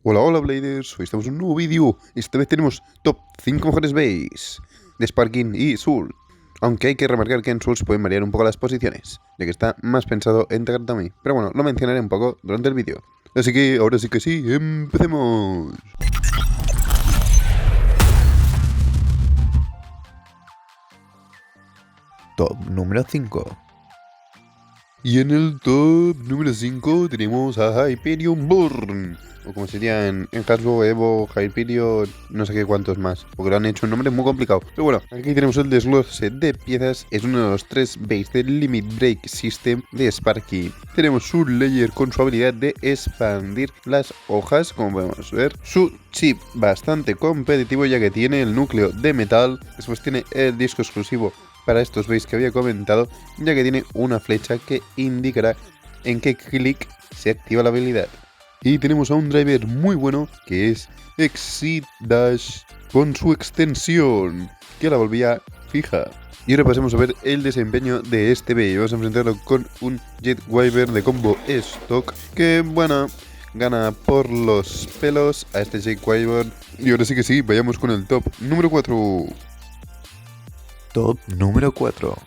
Hola, hola Bladers, hoy estamos en un nuevo vídeo. Esta vez tenemos top 5 mejores bays de Sparking y Soul. Aunque hay que remarcar que en Soul se pueden variar un poco las posiciones, ya que está más pensado en Takatomi. Pero bueno, lo mencionaré un poco durante el vídeo. Así que ahora sí que sí, empecemos. Top número 5. Y en el top número 5 tenemos a Hyperion Burn. O como sería en Hasbro, Evo, Hyperion, no sé qué cuántos más. Porque le han hecho un nombre muy complicado. Pero bueno, aquí tenemos el desglose de piezas. Es uno de los 3 bays del Limit Break System de Sparky. Tenemos su layer con su habilidad de expandir las hojas, como podemos ver. Su chip bastante competitivo ya que tiene el núcleo de metal. Después tiene el disco exclusivo para estos bays que había comentado, ya que tiene una flecha que indicará en qué clic se activa la habilidad. Y tenemos a un driver muy bueno que es Exit Dash con su extensión, que la volvía fija. Y ahora pasemos a ver el desempeño de este bay. Vamos a enfrentarlo con un Jet Wyvern de combo stock, que bueno, gana por los pelos a este Jet Wyvern. Y ahora sí que sí, vayamos con el top número 4. Top número 4.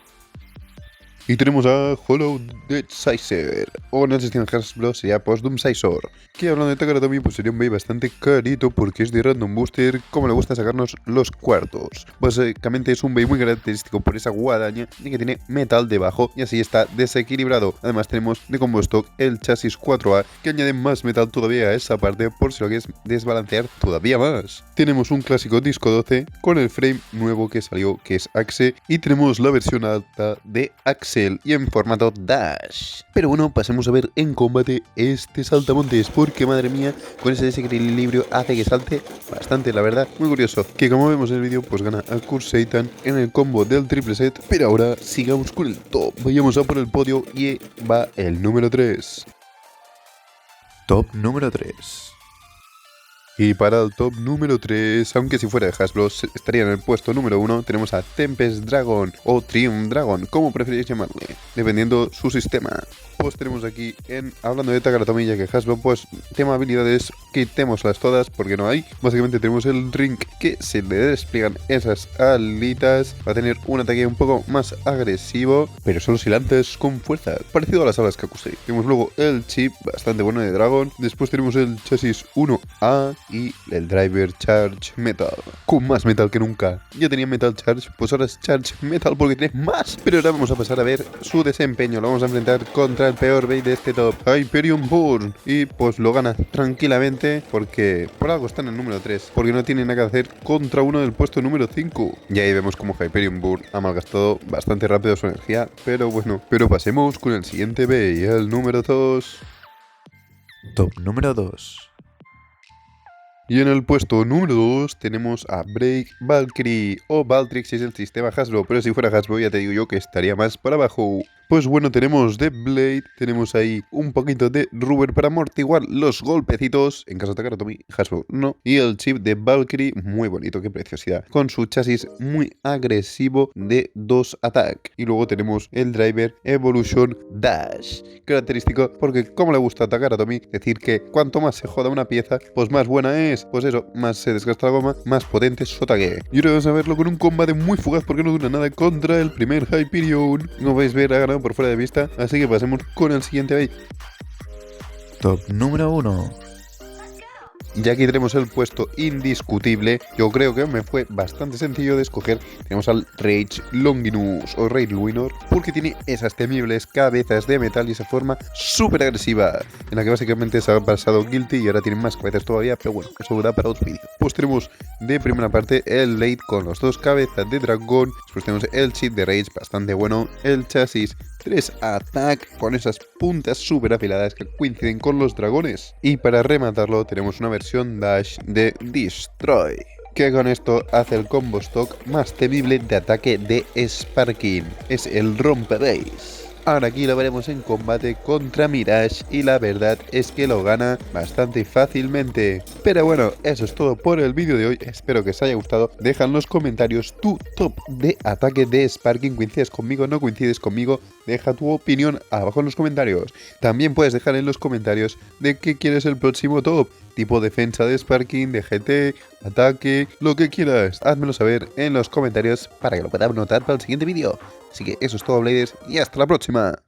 Y tenemos a Hollow Dead Sizer, o en el sistema Hasbro sería Post-Doom Sizor, que hablando de Takatomi pues sería un bay bastante carito porque es de Random Booster, como le gusta sacarnos los cuartos. Básicamente es un bay muy característico por esa guadaña y que tiene metal debajo y así está desequilibrado. Además tenemos de combo stock el chasis 4A que añade más metal todavía a esa parte por si lo quieres desbalancear todavía más. Tenemos un clásico disco 12 con el frame nuevo que salió que es Axe y tenemos la versión alta de Axe y en formato Dash. Pero bueno, pasemos a ver en combate este saltamontes, porque madre mía, con ese desequilibrio hace que salte bastante, la verdad. Muy curioso, que como vemos en el vídeo, pues gana a Curse Satan en el combo del triple set. Pero ahora sigamos con el top, vayamos a por el podio y va el número 3. Top número 3. Y para el top número 3, aunque si fuera de Hasbro estaría en el puesto número 1, tenemos a Tempest Dragon o Triumph Dragon, como preferís llamarle, dependiendo su sistema. Pues tenemos aquí, hablando de Takatomi, ya que Hasbro, pues tema habilidades, quitémoslas todas porque no hay. Básicamente tenemos el ring que se le despliegan esas alitas, va a tener un ataque un poco más agresivo, pero solo si lanzas con fuerza, parecido a las alas Kakusei. Tenemos luego el chip bastante bueno de Dragon, después tenemos el chasis 1A y el driver Charge Metal, con más metal que nunca. Ya tenía Metal Charge, pues ahora es Charge Metal porque tiene más. Pero ahora vamos a pasar a ver su desempeño, lo vamos a enfrentar contra el peor bay de este top, Hyperion Burn, y pues lo gana tranquilamente porque por algo está en el número 3, porque no tiene nada que hacer contra uno del puesto número 5. Y ahí vemos como Hyperion Burn ha malgastado bastante rápido su energía, pero bueno, pero pasemos con el siguiente bay, el número 2. Top número 2. Y en el puesto número 2 tenemos a Break Valkyrie, o Valtrix es el sistema Hasbro, pero si fuera Hasbro ya te digo yo que estaría más para abajo. Pues bueno, tenemos de Blade, tenemos ahí un poquito de Rubber para amortiguar los golpecitos, en caso de Takatomi, Hasbro no, y el chip de Valkyrie, muy bonito, qué preciosidad, con su chasis muy agresivo de 2 attack. Y luego tenemos el driver Evolution Dash, característico porque como le gusta a Takatomi decir que cuanto más se joda una pieza, pues más buena es, pues eso, más se desgasta la goma, más potente es su ataque. Y ahora vamos a verlo con un combate muy fugaz porque no dura nada contra el primer Hyperion. Como podéis ver, ha ganado por fuera de vista, así que pasemos con el siguiente bay. Top número 1. Y aquí tenemos el puesto indiscutible. Yo creo que me fue bastante sencillo de escoger. Tenemos al Rage Longinus o Rage Luinor, porque tiene esas temibles cabezas de metal y esa forma súper agresiva, en la que básicamente se ha pasado Guilty y ahora tiene más cabezas todavía, pero bueno, eso da para otro vídeo. Pues tenemos de primera parte el Blade con las 2 cabezas de dragón. Después tenemos el chip de Rage bastante bueno, el chasis 3 Attack con esas puntas súper afiladas que coinciden con los dragones. Y para rematarlo tenemos una versión Dash de Destroy, que con esto hace el combo stock más temible de ataque de Sparking. Es el Rompebase. Ahora aquí lo veremos en combate contra Mirage y la verdad es que lo gana bastante fácilmente. Pero bueno, eso es todo por el vídeo de hoy, espero que os haya gustado. Deja en los comentarios tu top de ataque de Sparking, coincides conmigo, no coincides conmigo, deja tu opinión abajo en los comentarios. También puedes dejar en los comentarios de qué quieres el próximo top, tipo defensa de Sparking, de GT, ataque, lo que quieras. Házmelo saber en los comentarios para que lo pueda anotar para el siguiente vídeo. Así que eso es todo, Bladers, y hasta la próxima.